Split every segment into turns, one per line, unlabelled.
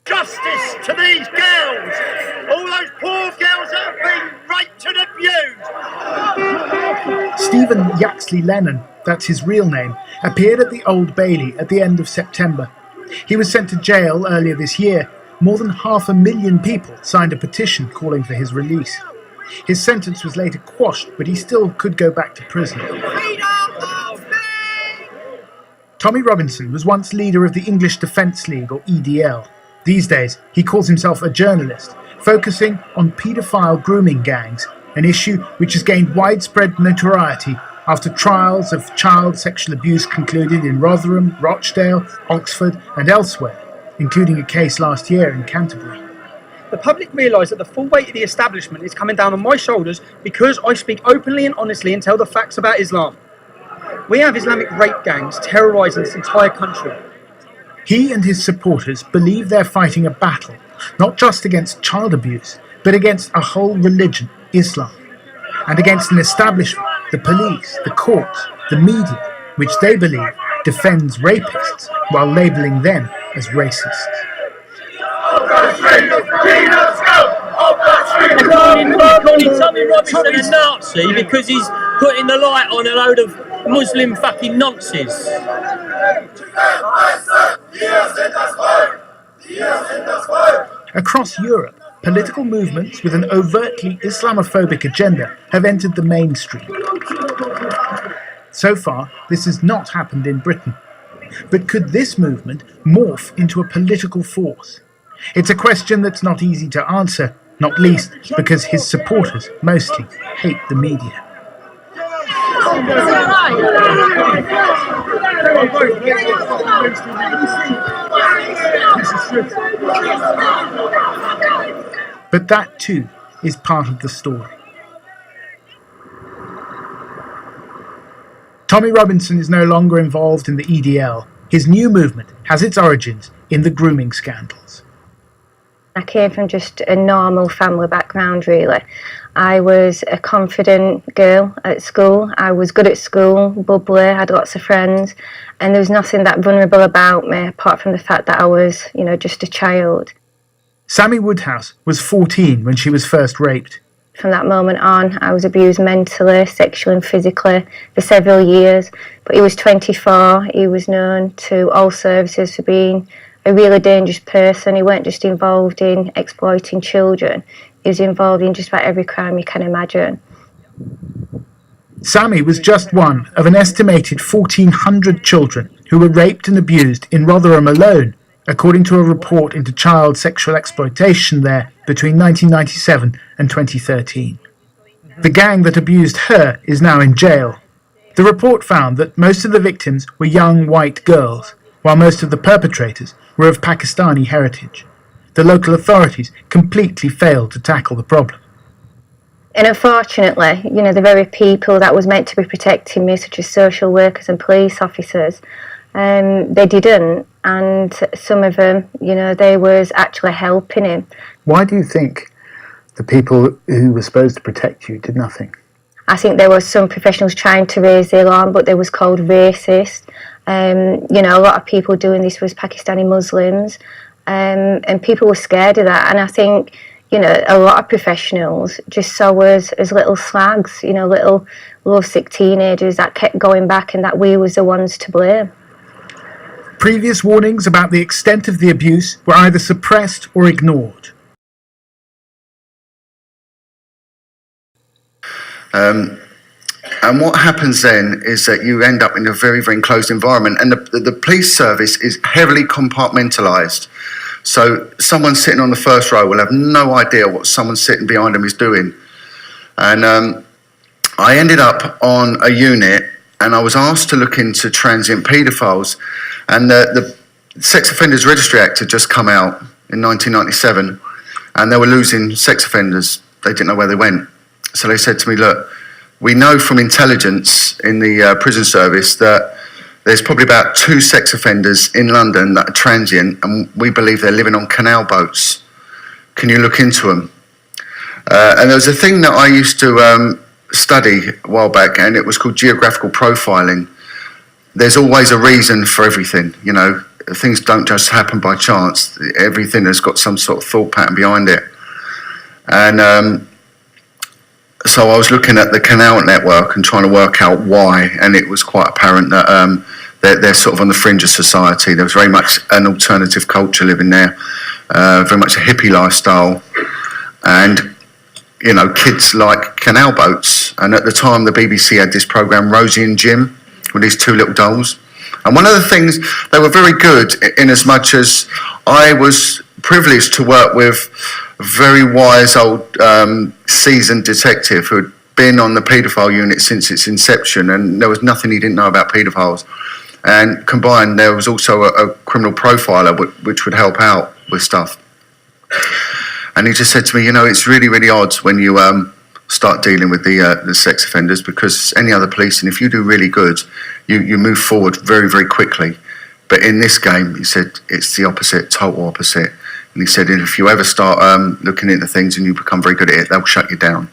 Justice to these girls! All those poor girls that have been raped and abused!
Stephen Yaxley Lennon, that's his real name, appeared at the Old Bailey at the end of September. He was sent to jail earlier this year. More than 500,000 people signed a petition calling for his release. His sentence was later quashed, but he still could go back to prison. Tommy Robinson was once leader of the English Defence League, or EDL. These days, he calls himself a journalist, focusing on paedophile grooming gangs, an issue which has gained widespread notoriety after trials of child sexual abuse concluded in Rotherham, Rochdale, Oxford and elsewhere, including a case last year in Canterbury.
The public realise that the full weight of the establishment is coming down on my shoulders because I speak openly and honestly and tell the facts about Islam. We have Islamic rape gangs terrorising this entire country.
He and his supporters believe they're fighting a battle, not just against child abuse, but against a whole religion, Islam, and against an establishment, the police, the courts, the media, which they believe defends rapists while labelling them as racists.
Calling Tommy Robinson a Nazi because he's putting the light on a load of Muslim fucking nonces.
Across Europe, political movements with an overtly Islamophobic agenda have entered the mainstream. So far, this has not happened in Britain. But could this movement morph into a political force? It's a question that's not easy to answer, not least because his supporters mostly hate the media. But that too is part of the story. Tommy Robinson is no longer involved in the EDL. His new movement has its origins in the grooming scandals.
I came from just a normal family background, really. I was a confident girl at school. I was good at school, bubbly, had lots of friends, and there was nothing that vulnerable about me apart from the fact that I was, just a child.
Sammy Woodhouse was 14 when she was first raped.
From that moment on, I was abused mentally, sexually and physically for several years. But he was 24. He was known to all services for being a really dangerous person. He weren't just involved in exploiting children. He was involved in just about every crime you can imagine.
Sammy was just one of an estimated 1,400 children who were raped and abused in Rotherham alone, according to a report into child sexual exploitation there between 1997 and 2013. The gang that abused her is now in jail. The report found that most of the victims were young white girls, while most of the perpetrators were of Pakistani heritage. The local authorities completely failed to tackle the problem.
And unfortunately, the very people that was meant to be protecting me, such as social workers and police officers, they didn't, and some of them, they was actually helping him.
Why do you think the people who were supposed to protect you did nothing?
I think there was some professionals trying to raise the alarm, but they was called racist. A lot of people doing this was Pakistani Muslims, and people were scared of that. And I think, a lot of professionals just saw us as little slags, little lovesick teenagers that kept going back and that we was the ones to blame.
Previous warnings about the extent of the abuse were either suppressed or ignored.
And what happens then is that you end up in a very, very enclosed environment, and the police service is heavily compartmentalised. So someone sitting on the first row will have no idea what someone sitting behind them is doing. And I ended up on a unit, and I was asked to look into transient paedophiles, and the Sex Offenders Registry Act had just come out in 1997, and they were losing sex offenders. They didn't know where they went. So they said to me, look, we know from intelligence in the prison service that there's probably about 2 sex offenders in London that are transient, and we believe they're living on canal boats. Can you look into them? And there was a thing that I used to study a while back, and it was called geographical profiling. There's always a reason for everything, things don't just happen by chance. Everything has got some sort of thought pattern behind it. And so I was looking at the canal network and trying to work out why, and it was quite apparent that they're sort of on the fringe of society. There was very much an alternative culture living there, very much a hippie lifestyle, and you know, kids like canal boats. And at the time, the BBC had this programme, Rosie and Jim, with these two little dolls. And one of the things, they were very good in as much as I was privileged to work with a very wise old seasoned detective who had been on the paedophile unit since its inception, and there was nothing he didn't know about paedophiles. And combined, there was also a criminal profiler which would help out with stuff. And he just said to me, you know, it's really, really odd when you start dealing with the sex offenders, because any other policing, if you do really good, you move forward very, very quickly. But in this game, he said, it's the opposite, total opposite. And he said, if you ever start looking into things and you become very good at it, they'll shut you down.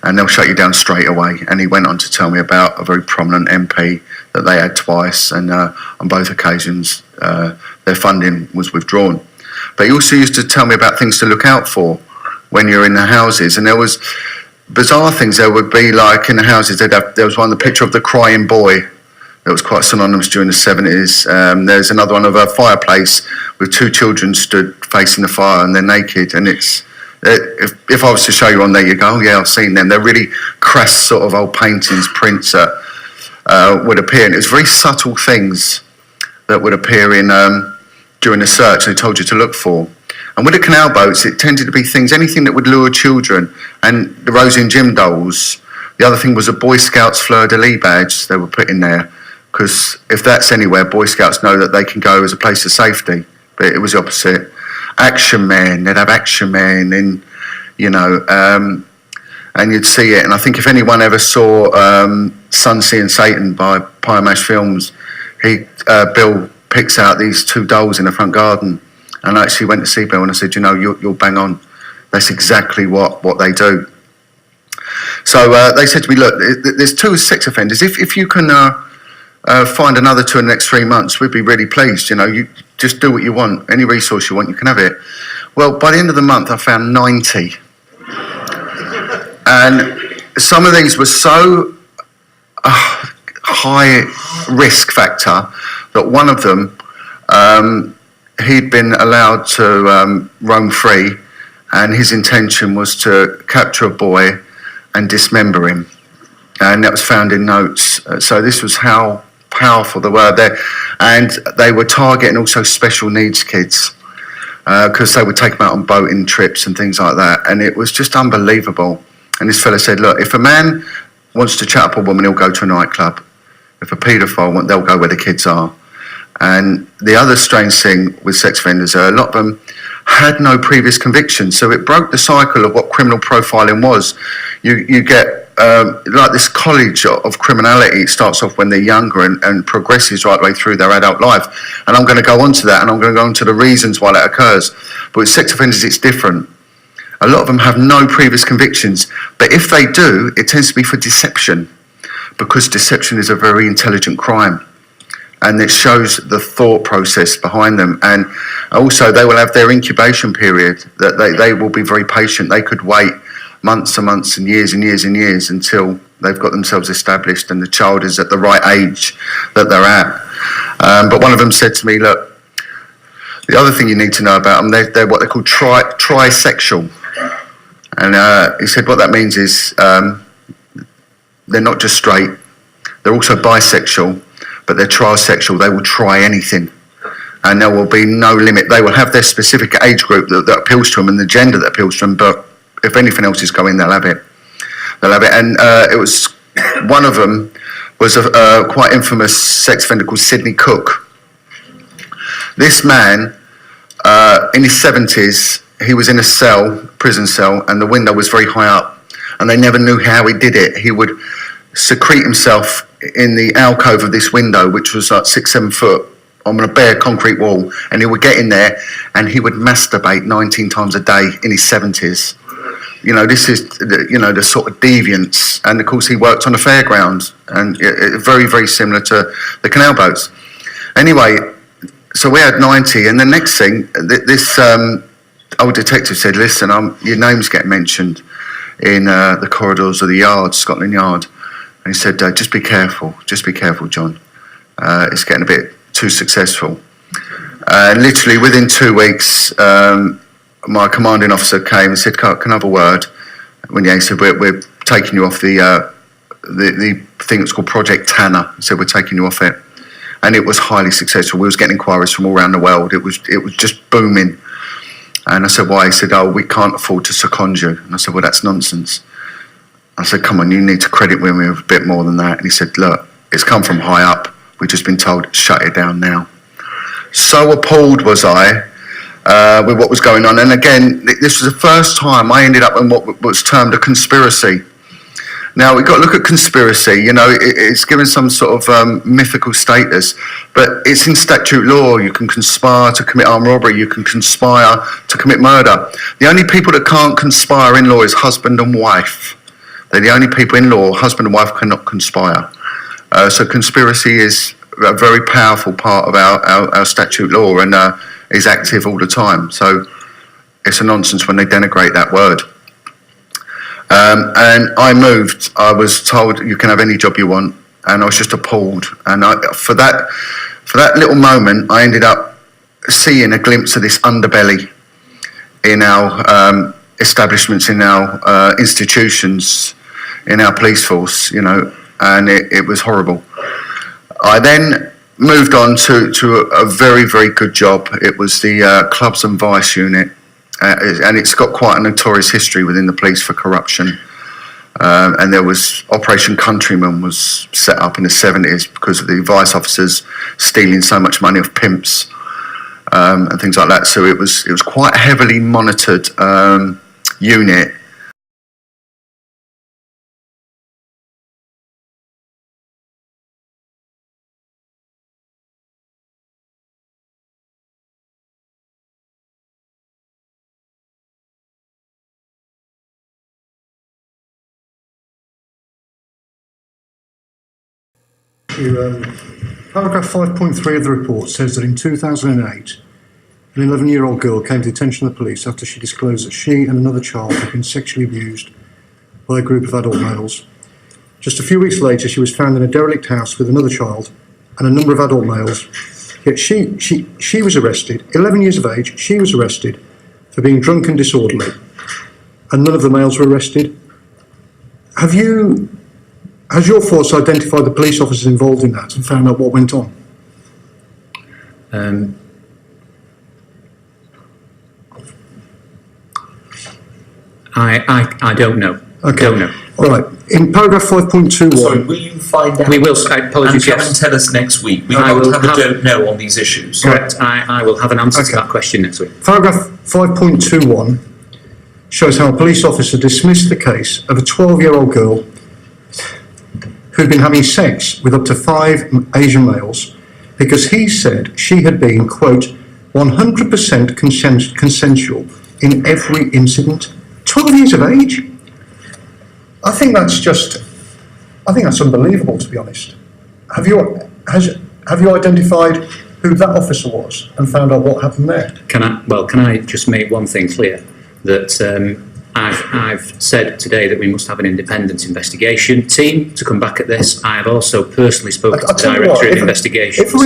And they'll shut you down straight away. And he went on to tell me about a very prominent MP that they had twice, and on both occasions their funding was withdrawn. But he also used to tell me about things to look out for when you're in the houses. And there was bizarre things. There would be, like, in the houses, there was one, the picture of the crying boy that was quite synonymous during the 70s. There's another one of a fireplace with two children stood facing the fire and they're naked. And it's, if I was to show you on there, you go, oh yeah, I've seen them. They're really crass sort of old paintings, prints that would appear. And it's very subtle things that would appear in during the search they told you to look for. And with the canal boats, it tended to be things, anything that would lure children. And the Rosie and Jim dolls, the other thing was a Boy Scouts fleur-de-lis badge they were put in there. Because if that's anywhere, Boy Scouts know that they can go as a place of safety. But it was the opposite. Action Men, they'd have Action Men in, you know, and you'd see it. And I think if anyone ever saw Sun, Sea and Satan by Pyamash Films, Bill picks out these two dolls in the front garden. And I actually went to see Bill and I said, you know, you'll bang on. That's exactly what they do. So they said to me, look, there's two sex offenders. If you can find another two in the next 3 months, we'd be really pleased. You know, you just do what you want. Any resource you want, you can have it. Well, by the end of the month, I found 90. And some of these were so high risk factor that one of them, he'd been allowed to roam free, and his intention was to capture a boy and dismember him. And that was found in notes. So this was how powerful they were there. And they were targeting also special needs kids, because they would take them out on boating trips and things like that. And it was just unbelievable. And this fella said, look, if a man wants to chat up a woman, he'll go to a nightclub. If a paedophile, they'll go where the kids are. And the other strange thing with sex offenders, a lot of them had no previous convictions. So it broke the cycle of what criminal profiling was. You get like this college of criminality. It starts off when they're younger and progresses right the way through their adult life. And I'm going to go on to that, and I'm going to go on to the reasons why that occurs. But with sex offenders, it's different. A lot of them have no previous convictions. But if they do, it tends to be for deception, because deception is a very intelligent crime. And it shows the thought process behind them. And also they will have their incubation period, that they will be very patient. They could wait months and months and years and years and years until they've got themselves established and the child is at the right age that they're at. But one of them said to me, look, the other thing you need to know about them, they're what they call trisexual. And he said what that means is they're not just straight, they're also bisexual, but they're trisexual. They will try anything, and there will be no limit. They will have their specific age group that appeals to them and the gender that appeals to them, but if anything else is going, they'll have it. They'll have it. And it was, one of them was a quite infamous sex offender called Sidney Cook. This man, in his 70s, he was in a cell, prison cell, and the window was very high up, and they never knew how he did it. He would secrete himself in the alcove of this window, which was like 6-7 foot on a bare concrete wall, and he would get in there and he would masturbate 19 times a day in his 70s. You know, this is the sort of deviance. And of course he worked on a fairground, and very, very similar to the canal boats. Anyway, so we had 90, and the next thing, this old detective said, listen, your name's getting mentioned in the corridors of the yard, Scotland Yard. And he said, just be careful, John. It's getting a bit too successful. Literally within 2 weeks, my commanding officer came and said, can I have a word? He said, we're taking you off the thing that's called Project Tanner. He said, we're taking you off it. And it was highly successful. We was getting inquiries from all around the world. It was just booming. And I said, why? He said, we can't afford to second you. And I said, well, that's nonsense. I said, come on, you need to credit me with a bit more than that. And he said, look, it's come from high up. We've just been told, shut it down now. So appalled was I with what was going on. And again, this was the first time I ended up in what was termed a conspiracy. Now, we've got to look at conspiracy. It's given some sort of mythical status, but it's in statute law. You can conspire to commit armed robbery. You can conspire to commit murder. The only people that can't conspire in law is husband and wife. They're the only people in law. Husband and wife cannot conspire. So conspiracy is a very powerful part of our statute law and is active all the time. So it's a nonsense when they denigrate that word. And I moved. I was told you can have any job you want, and I was just appalled. And for that little moment, I ended up seeing a glimpse of this underbelly in our establishments, in our institutions, in our police force. And it was horrible. I then moved on to a very, very good job. It was the Clubs and Vice unit. And it's got quite a notorious history within the police for corruption. And there was Operation Countryman was set up in the 70s because of the vice officers stealing so much money of pimps and things like that. So it was quite a heavily monitored unit.
Paragraph 5.3 of the report says that in 2008, an 11-year-old girl came to the attention of the police after she disclosed that she and another child had been sexually abused by a group of adult males. Just a few weeks later, she was found in a derelict house with another child and a number of adult males. Yet she was arrested, 11 years of age, she was arrested for being drunk and disorderly, and none of the males were arrested. Has your force identified the police officers involved in that and found out what went on?
I don't know.
Okay.
Don't know.
All right. In paragraph 5.21...
Sorry, will you find out?
We will. Apologies,
and come
yes.
and tell us next week. We
I
will
will
have a
have-
don't know on these issues.
Correct. I will have an answer to
Okay.
that question next week.
Paragraph 5.21 shows how a police officer dismissed the case of a 12-year-old girl who'd been having sex with up to 5 Asian males because he said she had been, quote, 100% consensual in every incident. 12 years of age? I think that's unbelievable, to be honest. Have you identified who that officer was and found out what happened there?
Can I just make one thing clear? That I've said today that we must have an independent investigation team to come back at this. I have also personally spoken to the Director of Investigations at the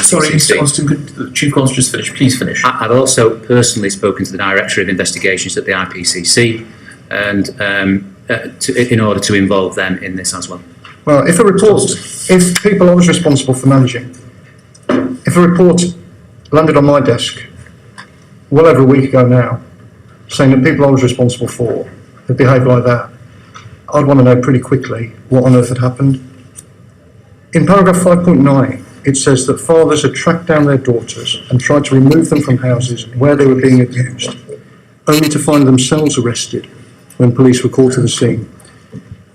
Sorry, Mr.
IPCC.
Constant, could the Chief Constable just finish? Please finish.
I've also personally spoken to the Director of Investigations at the IPCC and in order to involve them in this as well.
Well, if people I was responsible for managing, if a report landed on my desk well over a week ago now, saying that people I was responsible for had behaved like that, I'd want to know pretty quickly what on earth had happened. In paragraph 5.9, it says that fathers had tracked down their daughters and tried to remove them from houses where they were being abused, only to find themselves arrested when police were called to the scene.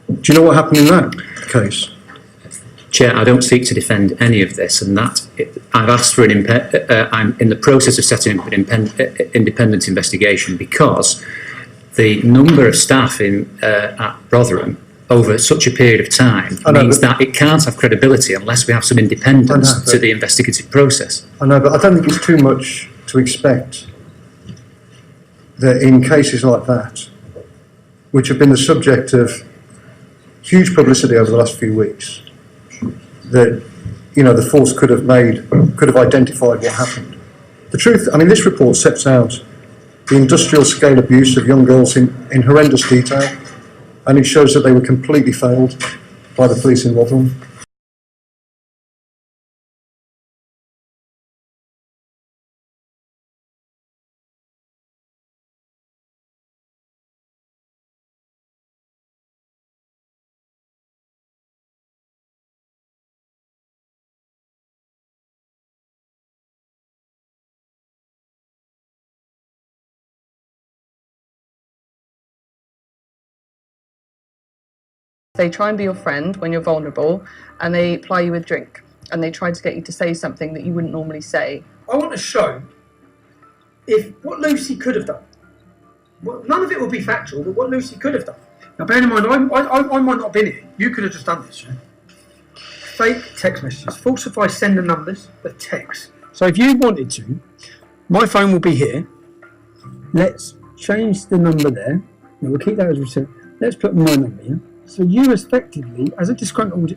Do you know what happened in that case?
Chair, I don't seek to defend any of this, and that I've asked for I'm in the process of setting up an independent investigation because the number of staff at Rotherham over such a period of time means that it can't have credibility unless we have some independence to the investigative process.
I know, but I don't think it's too much to expect that in cases like that, which have been the subject of huge publicity over the last few weeks, that, you know, the force could have identified what happened. The truth, I mean, this report sets out the industrial scale abuse of young girls in horrendous detail, and it shows that they were completely failed by the police in Rotherham.
They try and be your friend when you're vulnerable, and they ply you with drink, and they try to get you to say something that you wouldn't normally say.
I want to show what Lucy could have done. Well, none of it will be factual, but what Lucy could have done. Now, bear in mind, I might not have been here. You could have just done this. Yeah? Fake text messages, falsify sender numbers with text. So if you wanted to, my phone will be here. Let's change the number there. Now, we'll keep that as receipt. Let's put my number here. So you effectively, as a disgruntled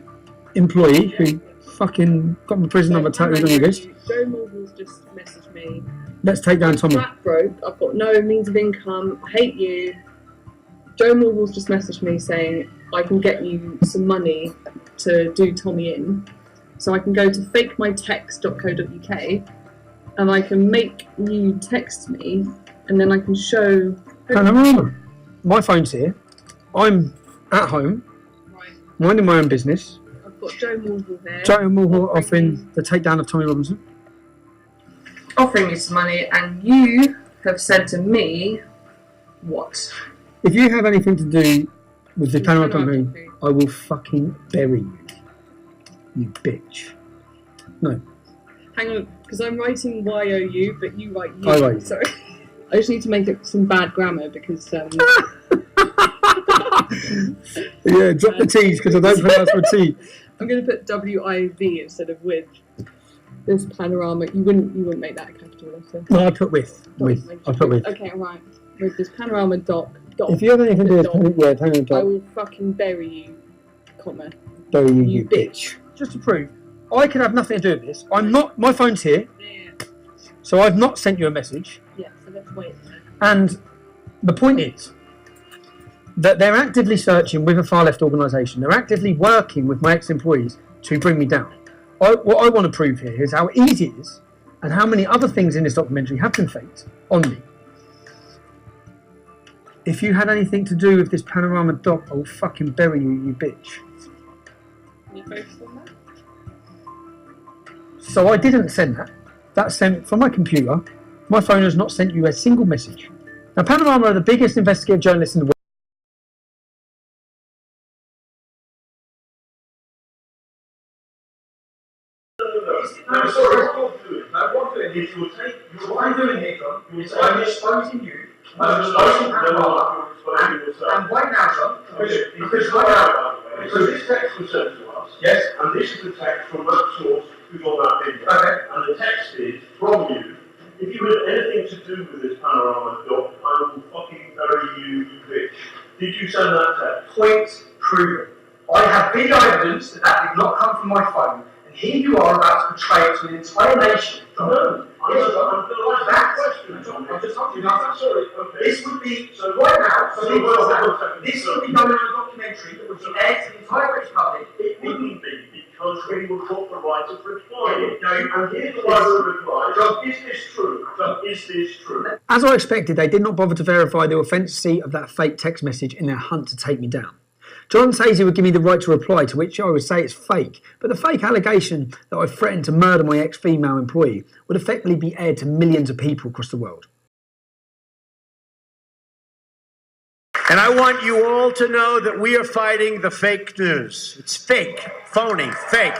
employee who fucking got my prison number tattooed on your wrist.
Joe Morgan's just messaged me.
Let's take down Tommy.
I'm broke. I've got no means of income. I hate you. Joe Morgan's just messaged me saying I can get you some money to do Tommy in. So I can go to fakemytext.co.uk and I can make you text me, and then I can show.
No. My phone's here. I'm at home, minding my own business.
I've got Joe Morgan there.
Joe Morgan offering the takedown of Tommy Robinson.
Offering me some money, and you have said to me, what?
If you have anything to do with the Panama company, I will fucking bury you. You bitch. No.
Hang on, because I'm writing YOU, but you write you.
I write.
Sorry. I just need to make it some bad grammar because.
Yeah, drop the T's because I don't pronounce my T.
I'm going to put WIV instead of with. This panorama, you wouldn't make that a capital letter.
No, I put with. I put with.
Okay, alright. With this panorama doc.
If you have anything to do with panorama doc,
I will fucking bury you, comma.
Bury you bitch. Just to prove, I can have nothing to do with this. I'm not. My phone's here, so I've not sent you a message.
Yeah, so let's wait.
And the point is that they're actively searching with a far left organisation. They're actively working with my ex-employees to bring me down. What I want to prove here is how easy it is and how many other things in this documentary have been faked on me. If you had anything to do with this panorama doc, I will fucking bury you, you bitch.
Can you focus on that?
So I didn't send that. That's sent from my computer. My phone has not sent you a single message. Now, Panorama are the biggest investigative journalists in the world.
No, sorry, now what doing is you'll take, what I'm doing here, John, is I'm exposing you, I'm exposing Panorama, and right now, John, because this text was sent to us, yes, and this is the text from that source who's on that video, okay, and the text is from you. If you had anything to do with this Panorama doc, I will fucking bury you, you bitch. Did you send that text?
Point proven. I have video evidence that that did not come from my phone. And here you are about to portray it to an entire nation.
No, I'm just asking.
This would be, so right now, this would be done in a documentary that would be aired to the entire British public.
It wouldn't be, because we would want the right of reply. And here's the right of reply. John, is this true? John, is this true?
As I expected, they did not bother to verify the authenticity of that fake text message in their hunt to take me down. John says he would give me the right to reply, to which I would say it's fake, but the fake allegation that I threatened to murder my ex-female employee would effectively be aired to millions of people across the world.
And I want you all to know that we are fighting the fake news. It's fake, phony, fake.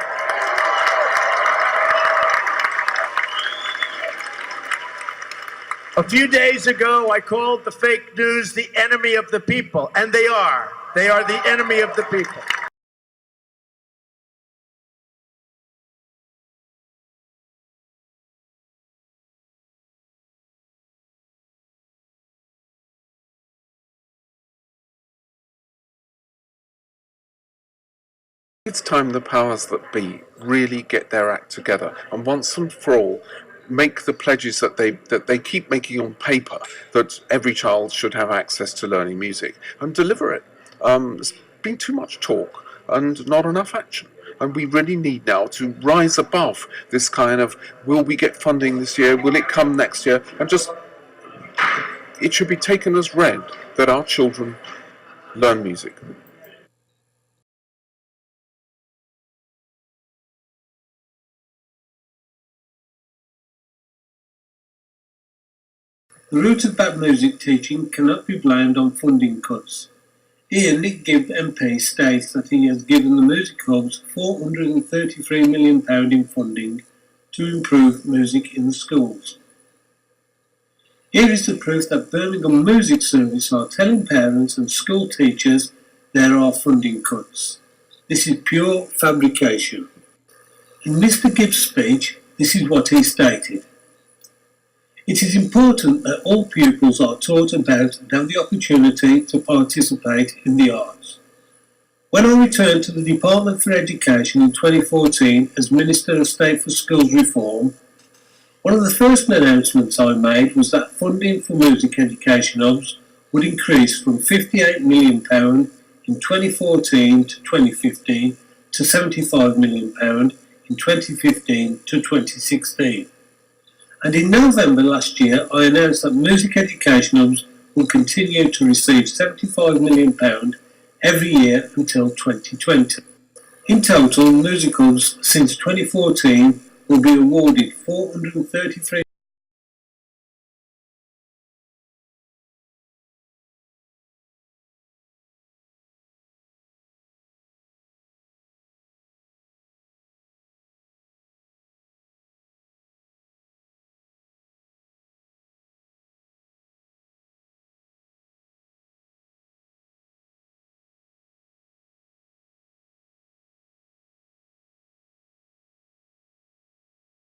A few days ago, I called the fake news the enemy of the people, and they are.
They are the enemy of the people.
It's time the powers that be really get their act together and once and for all make the pledges that they keep making on paper, that every child should have access to learning music, and deliver it. There's been too much talk and not enough action. And we really need now to rise above this kind of, will we get funding this year, will it come next year, and just, it should be taken as read that our children learn music.
The root of bad music teaching cannot be blamed on funding cuts. Here, Nick Gibb MP states that he has given the music clubs £433 million in funding to improve music in the schools. Here is the proof that Birmingham Music Service are telling parents and school teachers there are funding cuts. This is pure fabrication. In Mr Gibb's speech, this is what he stated. It is important that all pupils are taught about and have the opportunity to participate in the arts. When I returned to the Department for Education in 2014 as Minister of State for Schools Reform, one of the first announcements I made was that funding for music education hubs would increase from £58 million in 2014 to 2015 to £75 million in 2015 to 2016. And in November last year, I announced that music education hubs will continue to receive £75 million every year until 2020. In total, music hubs since 2014 will be awarded £433